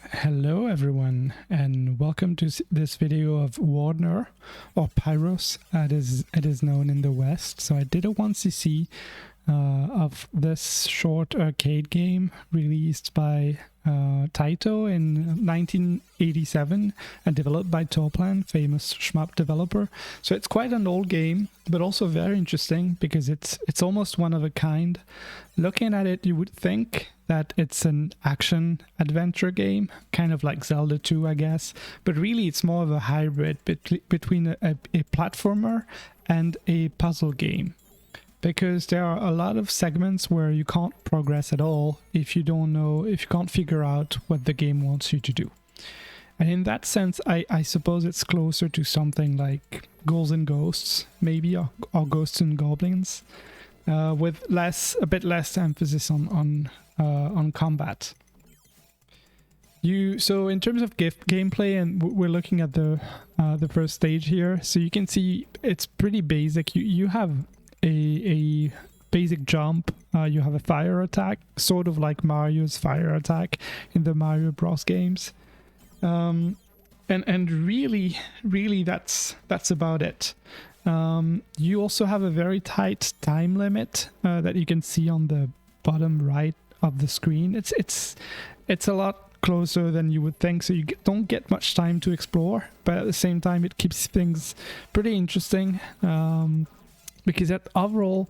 Hello everyone, and welcome to this video of Wardner, or Pyros as it is known in the West. So I did a 1cc of this short arcade game released by Taito in 1987 and developed by Toplan, famous shmup developer. So it's quite an old game, but also very interesting because it's almost one of a kind. Looking at it, you would think that it's an action adventure game, kind of like Zelda 2, I guess, but really it's more of a hybrid between a platformer and a puzzle game, because there are a lot of segments where you can't progress at all if you can't figure out what the game wants you to do. And in that sense, I suppose it's closer to something like Ghouls and Ghosts, maybe, or Ghosts and Goblins, with a bit less emphasis on combat. So in terms of gameplay, and we're looking at the first stage here, so you can see it's pretty basic. You have a basic jump, you have a fire attack, sort of like Mario's fire attack in the Mario Bros games, and really that's about it. You also have a very tight time limit that you can see on the bottom right of the screen. It's a lot closer than you would think, so you don't get much time to explore, but at the same time it keeps things pretty interesting, because overall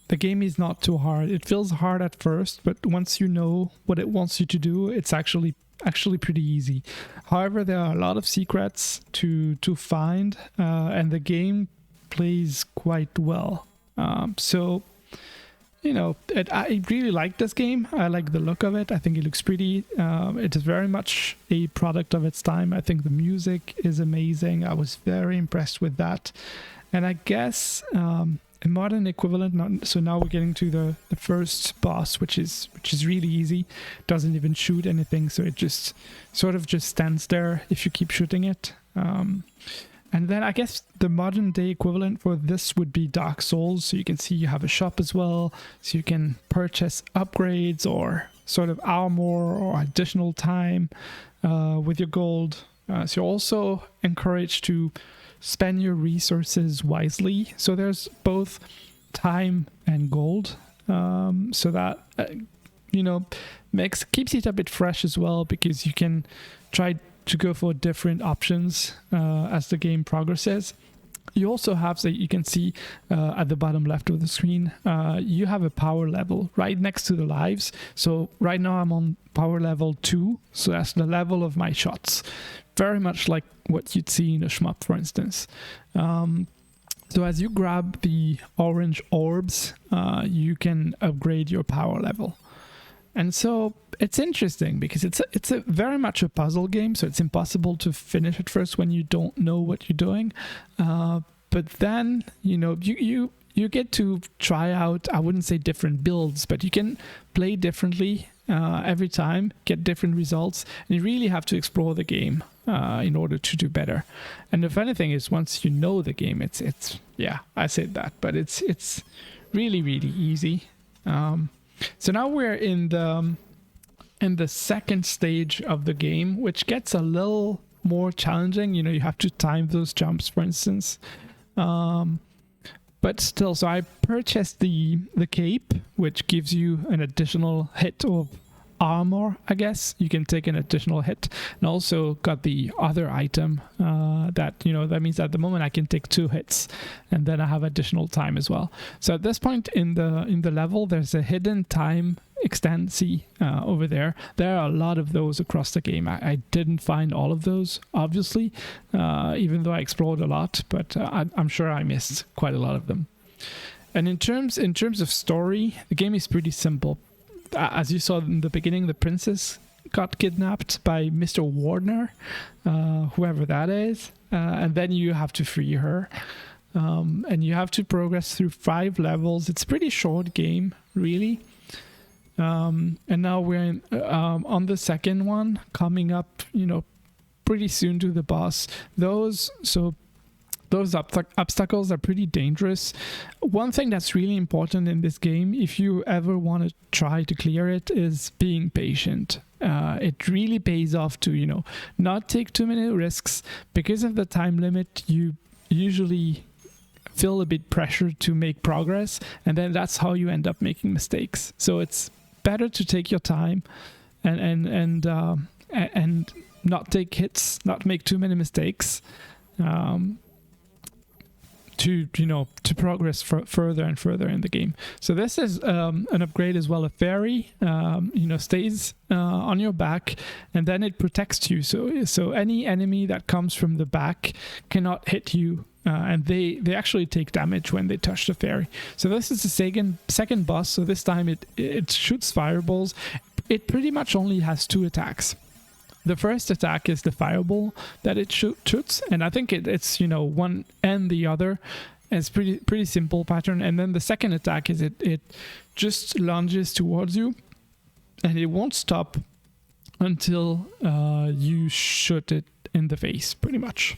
the game is not too hard. It feels hard at first, but once you know what it wants you to do, it's actually pretty easy. However, there are a lot of secrets to find, and the game plays quite well. So you know, I really like this game. I like the look of it. I think it looks pretty. It is very much a product of its time. I think the music is amazing. I was very impressed with that. And I guess a modern equivalent. So now we're getting to the first boss, which is really easy. Doesn't even shoot anything, so it just sort of just stands there if you keep shooting it. And then I guess the modern day equivalent for this would be Dark Souls. So you can see you have a shop as well. So you can purchase upgrades or sort of armor or additional time with your gold. So you're also encouraged to spend your resources wisely. So there's both time and gold. So that, keeps it a bit fresh as well, because you can try to go for different options as the game progresses. You also have, so you can see at the bottom left of the screen, you have a power level right next to the lives. So right now I'm on power level 2, so that's the level of my shots. Very much like what you'd see in a shmup, for instance. So as you grab the orange orbs, you can upgrade your power level. And so it's interesting because it's a very much a puzzle game, so it's impossible to finish at first when you don't know what you're doing. But then, you get to try out, I wouldn't say different builds, but you can play differently every time, get different results, and you really have to explore the game in order to do better. And the funny thing is, once you know the game, it's yeah, I said that, but it's really, really easy. So now we're in the second stage of the game, which gets a little more challenging. You have to time those jumps, for instance. But still, so I purchased the cape, which gives you an additional hit of armor, I guess. You can take an additional hit, and also got the other item that means at the moment I can take 2 hits, and then I have additional time as well. So at this point in the level, there's a hidden time extension over there. There are a lot of those across the game. I didn't find all of those, obviously, even though I explored a lot, but I'm sure I missed quite a lot of them. And in terms of story, the game is pretty simple. As you saw in the beginning, the princess got kidnapped by Mr. Wardner, whoever that is, and then you have to free her, and you have to progress through 5 levels. It's a pretty short game, really. And now we're on the second one, coming up, pretty soon to the boss. Those obstacles are pretty dangerous. One thing that's really important in this game, if you ever want to try to clear it, is being patient. it really pays off to, you know, not take too many risks. Because of the time limit, you usually feel a bit pressured to make progress, and then that's how you end up making mistakes. So it's better to take your time and not take hits, not make too many mistakes, to, you know, to progress further and further in the game. So this is an upgrade as well. A fairy, you know, stays on your back, and then it protects you. So any enemy that comes from the back cannot hit you, and they actually take damage when they touch the fairy. So this is the second boss. So this time it shoots fireballs. It pretty much only has 2 attacks. The first attack is the fireball that it shoots, and I think it's, you know, one and the other. It's pretty simple pattern. And then the second attack is it just lunges towards you, and it won't stop until you shoot it in the face, pretty much.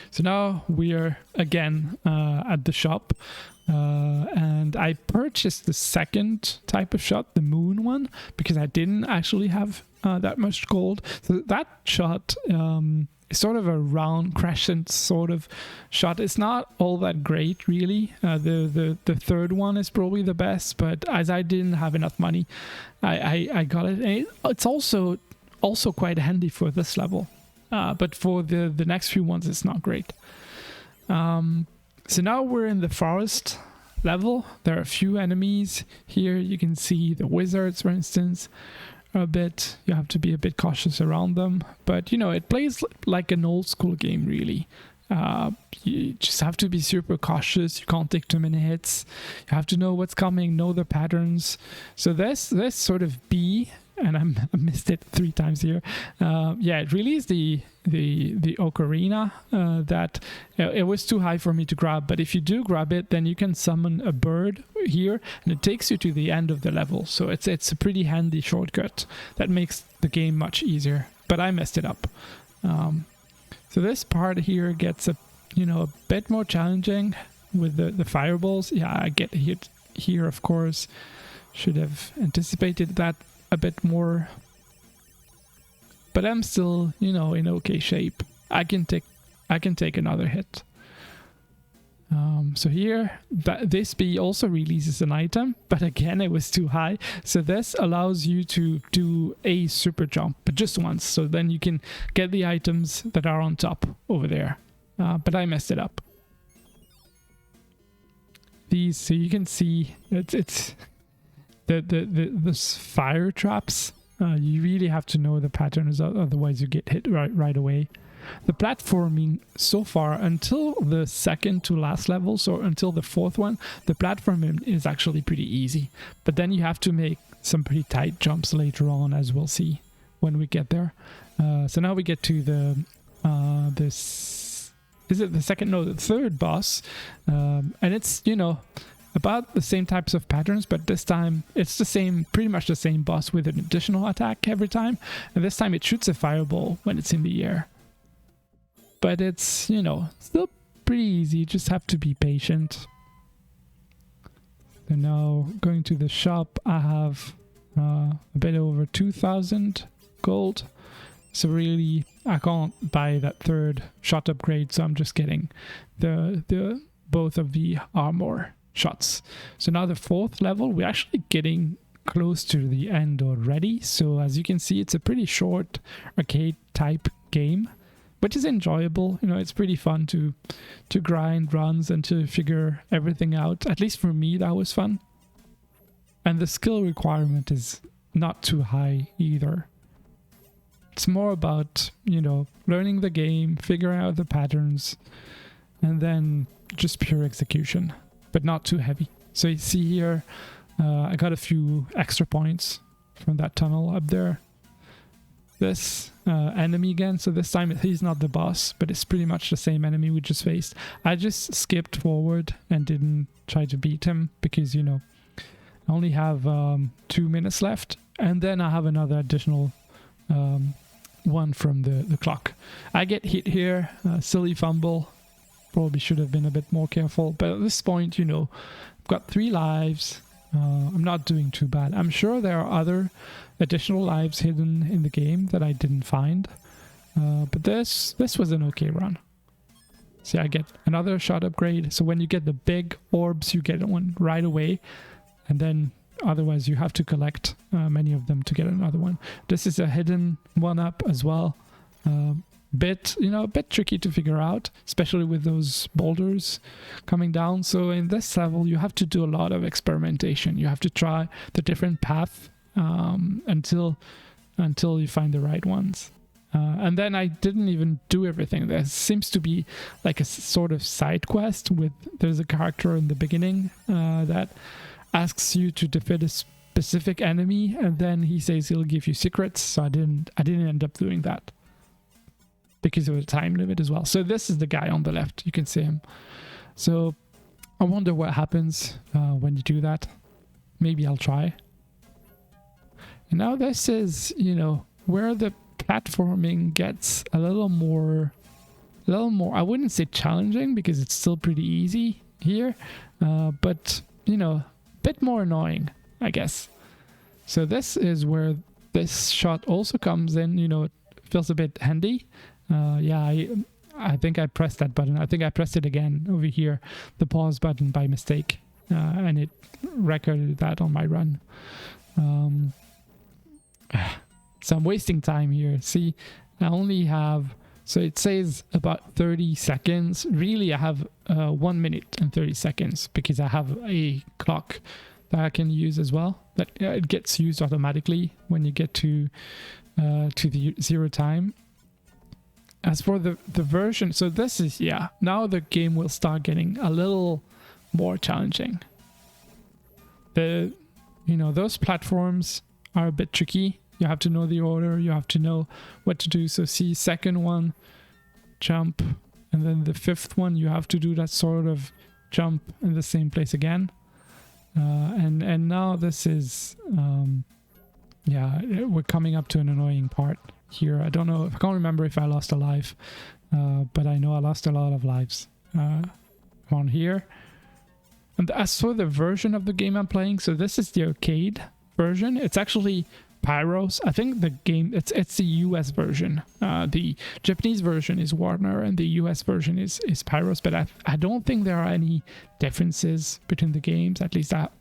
So now we are again at the shop, and I purchased the second type of shot, the moon one, because I didn't actually have that much gold. So that shot is sort of a round crescent sort of shot. It's not all that great, really. The third one is probably the best, but as I didn't have enough money, I got it. And it's also quite handy for this level, but for the next few ones, it's not great. So now we're in the forest level. There are a few enemies here. You can see the wizards, for instance. You have to be a bit cautious around them, but you know, it plays like an old school game, really. You just have to be super cautious. You can't take too many hits. You have to know what's coming, know the patterns. So this sort of bee, and I missed it 3 times here. Yeah, it really is the ocarina that it was too high for me to grab, but if you do grab it, then you can summon a bird here, and it takes you to the end of the level. So it's a pretty handy shortcut that makes the game much easier, but I messed it up. So this part here gets a bit more challenging with the fireballs. Yeah, I get hit here, of course. Should have anticipated that a bit more, but I'm still, in okay shape. I can take another hit. So here, this bee also releases an item, but again, it was too high. So this allows you to do a super jump, but just once. So then you can get the items that are on top over there. But I messed it up. So you can see it's the fire traps. You really have to know the patterns, otherwise you get hit right away. The platforming so far, until the second to last level, so until the 4th one, the platforming is actually pretty easy. But then you have to make some pretty tight jumps later on, as we'll see when we get there. So now we get to the third boss, and it's about the same types of patterns, but this time it's pretty much the same boss with an additional attack every time, and this time it shoots a fireball when it's in the air. But it's still pretty easy. You just have to be patient. So now going to the shop, I have a bit over 2,000 gold. So really, I can't buy that third shot upgrade, so I'm just getting the both of the armor shots. So now the 4th level, we're actually getting close to the end already. So as you can see, it's a pretty short arcade type game, which is enjoyable. It's pretty fun to grind runs and to figure everything out. At least for me, that was fun. And the skill requirement is not too high either. It's more about, learning the game, figuring out the patterns, and then just pure execution, but not too heavy. So you see here, I got a few extra points from that tunnel up there. This enemy again, so this time he's not the boss, but it's pretty much the same enemy we just faced. I just skipped forward and didn't try to beat him because, I only have 2 minutes left, and then I have another additional one from the clock. I get hit here, silly fumble. Probably should have been a bit more careful, but at this point, I've got 3 lives. I'm not doing too bad. I'm sure there are other additional lives hidden in the game that I didn't find. But this was an okay run. See, I get another shot upgrade. So when you get the big orbs, you get one right away. And then otherwise you have to collect many of them to get another one. This is a hidden one up as well. A bit tricky to figure out, especially with those boulders coming down. So in this level, you have to do a lot of experimentation. You have to try the different paths until you find the right ones. And then I didn't even do everything. There seems to be like a sort of side quest there's a character in the beginning that asks you to defeat a specific enemy, and then he says he'll give you secrets. So I didn't end up doing that because of the time limit as well. So this is the guy on the left. You can see him. So I wonder what happens when you do that. Maybe I'll try. And now this is, where the platforming gets a little more, I wouldn't say challenging because it's still pretty easy here, but, a bit more annoying, I guess. So this is where this shot also comes in, it feels a bit handy. I think I pressed that button. I think I pressed it again over here, the pause button by mistake, and it recorded that on my run. So I'm wasting time here. See, I only have, so it says about 30 seconds. Really, I have 1 minute and 30 seconds because I have a clock that I can use as well. That it gets used automatically when you get to the 0 time. As for the version, so this is, now the game will start getting a little more challenging. Those platforms are a bit tricky. You have to know the order, you have to know what to do. So see, second one, jump, and then the fifth one, you have to do that sort of jump in the same place again. And now this is, we're coming up to an annoying part here. I can't remember if I lost a life, but I know I lost a lot of lives on here. And as for the version of the game I'm playing, so this is the arcade version. It's actually Pyros. I think the game, it's the US version. The Japanese version is Wardner and the US version is Pyros, but I don't think there are any differences between the games, at least that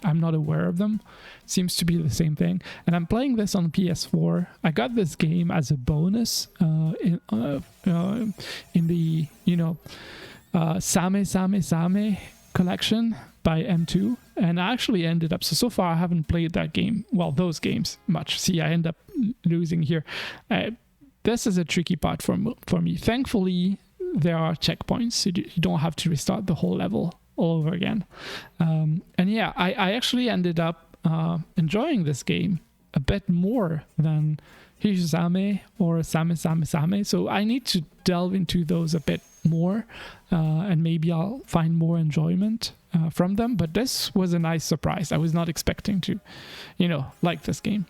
I'm not aware of them. Seems to be the same thing. And I'm playing this on PS4. I got this game as a bonus in the Same collection by M2, and I actually ended up, so far I haven't played that game, well, those games much. See, I end up losing here. This is a tricky part for me. Thankfully, there are checkpoints, so you don't have to restart the whole level all over again. I actually ended up enjoying this game a bit more than Hisame or Same. So I need to delve into those a bit more, and maybe I'll find more enjoyment from them. But this was a nice surprise. I was not expecting to, like this game.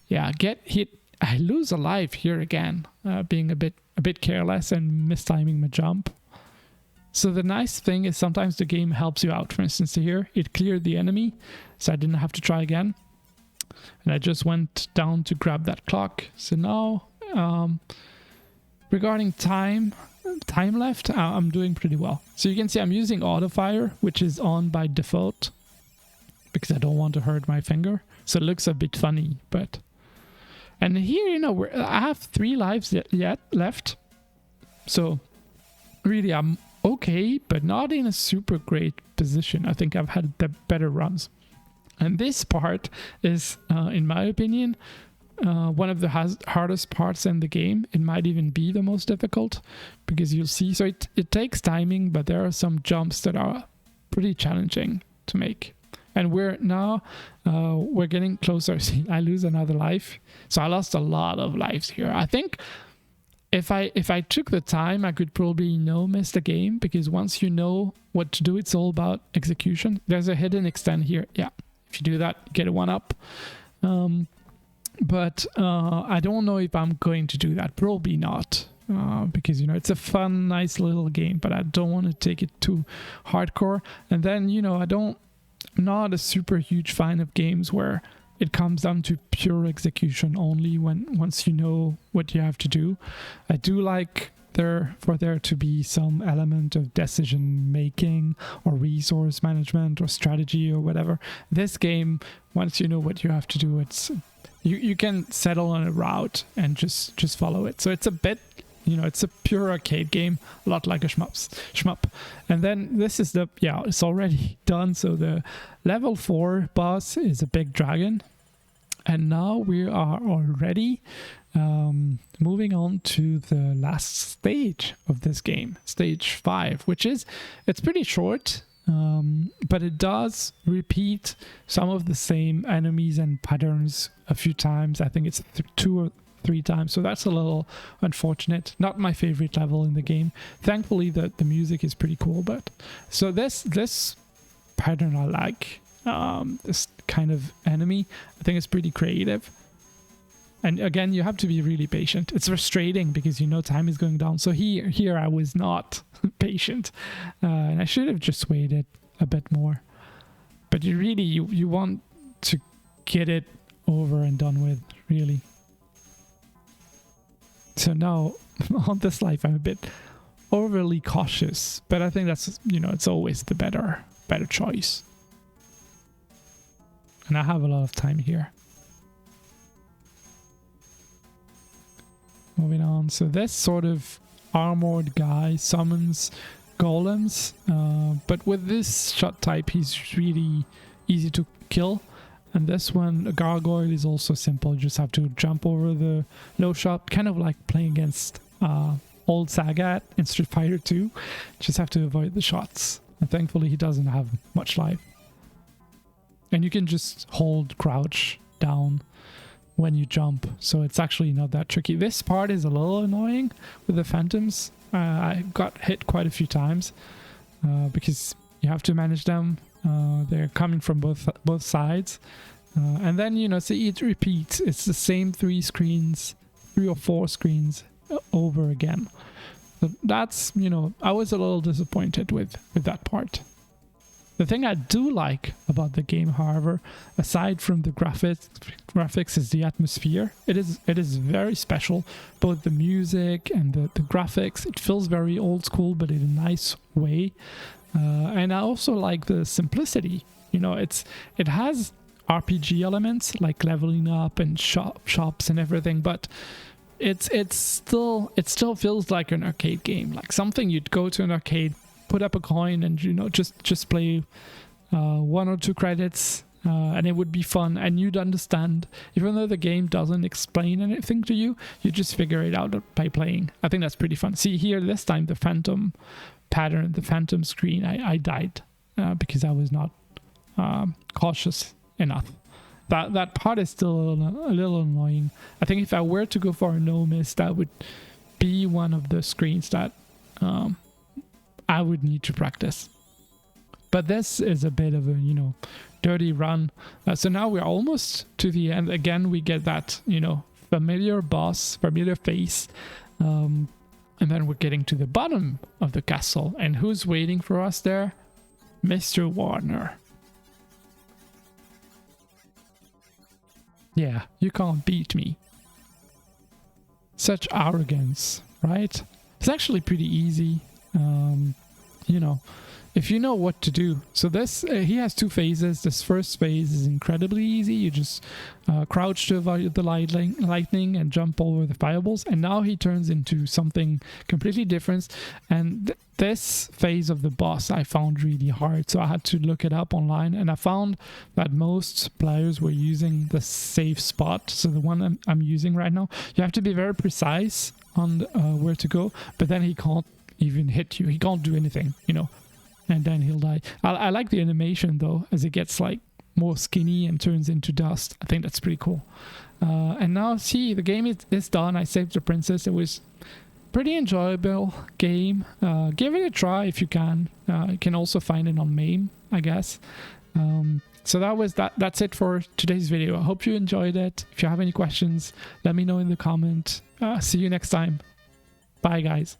Yeah, get hit. I lose a life here again, being a bit careless and mistiming my jump. So the nice thing is sometimes the game helps you out. For instance, here it cleared the enemy, so I didn't have to try again. And I just went down to grab that clock. So now, regarding time left, I'm doing pretty well. So you can see I'm using auto fire, which is on by default because I don't want to hurt my finger. So it looks a bit funny, but. And here, I have 3 lives yet left. So really, I'm okay, but not in a super great position. I think I've had the better runs. And this part is, in my opinion, one of the hardest parts in the game. It might even be the most difficult because you'll see. So it takes timing, but there are some jumps that are pretty challenging to make. And we're getting closer. See, I lose another life. So I lost a lot of lives here. I think if I took the time, I could probably miss the game, because once you know what to do, it's all about execution. There's a hidden extend here. Yeah, if you do that, you get a 1-up. But I don't know if I'm going to do that. Probably not, because it's a fun, nice little game, but I don't want to take it too hardcore. And then I don't not a super huge fan of games where it comes down to pure execution only once you know what you have to do. I do like for there to be some element of decision making or resource management or strategy or whatever. This game, once you know what you have to do, it's you can settle on a route and just follow it. So it's a bit, it's a pure arcade game, a lot like a shmup. And then this is it's already done. So the level 4 boss is a big dragon. And now we are already moving on to the last stage of this game, stage 5, which it's pretty short, but it does repeat some of the same enemies and patterns a few times. I think it's 2 or 3 times, so that's a little unfortunate. Not my favorite level in the game. Thankfully, the music is pretty cool, but so this pattern I like. This kind of enemy, I think it's pretty creative. And again, you have to be really patient. It's frustrating because time is going down. So here I was not patient, and I should have just waited a bit more. But you want to get it over and done with, really. So now on this life, I'm a bit overly cautious, but I think that's it's always the better choice. And I have a lot of time here. Moving on. So this sort of armored guy summons golems, but with this shot type, he's really easy to kill. And this one, a gargoyle, is also simple. You just have to jump over the low shot, kind of like playing against old Sagat in Street Fighter 2. Just have to avoid the shots. And thankfully, he doesn't have much life. And you can just hold crouch down when you jump, so it's actually not that tricky. This part is a little annoying with the phantoms. I got hit quite a few times because you have to manage them. They're coming from both sides, and then so it repeats. It's the same 3 or 4 screens over again. So that's I was a little disappointed with that part. The thing I do like about the game, however, aside from the graphics, is the atmosphere. It is very special, both the music and the graphics. It feels very old school, but in a nice way. And I also like the simplicity. It has RPG elements like leveling up and shops and everything, but it still feels like an arcade game, like something you'd go to an arcade, put up a coin, and just play 1 or 2 credits, and it would be fun, and you'd understand. Even though the game doesn't explain anything to you, you just figure it out by playing. I think that's pretty fun. See here, this time the phantom pattern, the phantom screen, I died because I was not cautious enough. That part is still a little annoying. I think if I were to go for a no miss, that would be one of the screens that I would need to practice. But this is a bit of a dirty run. So now we're almost to the end. Again, we get that familiar boss, familiar face, and then we're getting to the bottom of the castle. And who's waiting for us there? Mr. Wardner. Yeah, you can't beat me. Such arrogance, right? It's actually pretty easy. If you know what to do. So this, he has 2 phases. This first phase is incredibly easy. You just crouch to avoid the lightning and jump over the fireballs. And now he turns into something completely different. And this phase of the boss I found really hard. So I had to look it up online. And I found that most players were using the safe spot. So the one I'm using right now. You have to be very precise on where to go. But then he can't even hit you. He can't do anything, and then he'll die. I like the animation though, as it gets like more skinny and turns into dust. I think that's pretty cool. And now see, the game is done. I saved the princess. It was pretty enjoyable game. Give it a try if you can. You can also find it on MAME, I guess. So that's it for today's video. I hope you enjoyed it. If you have any questions, let me know in the comment. See you next time. Bye guys.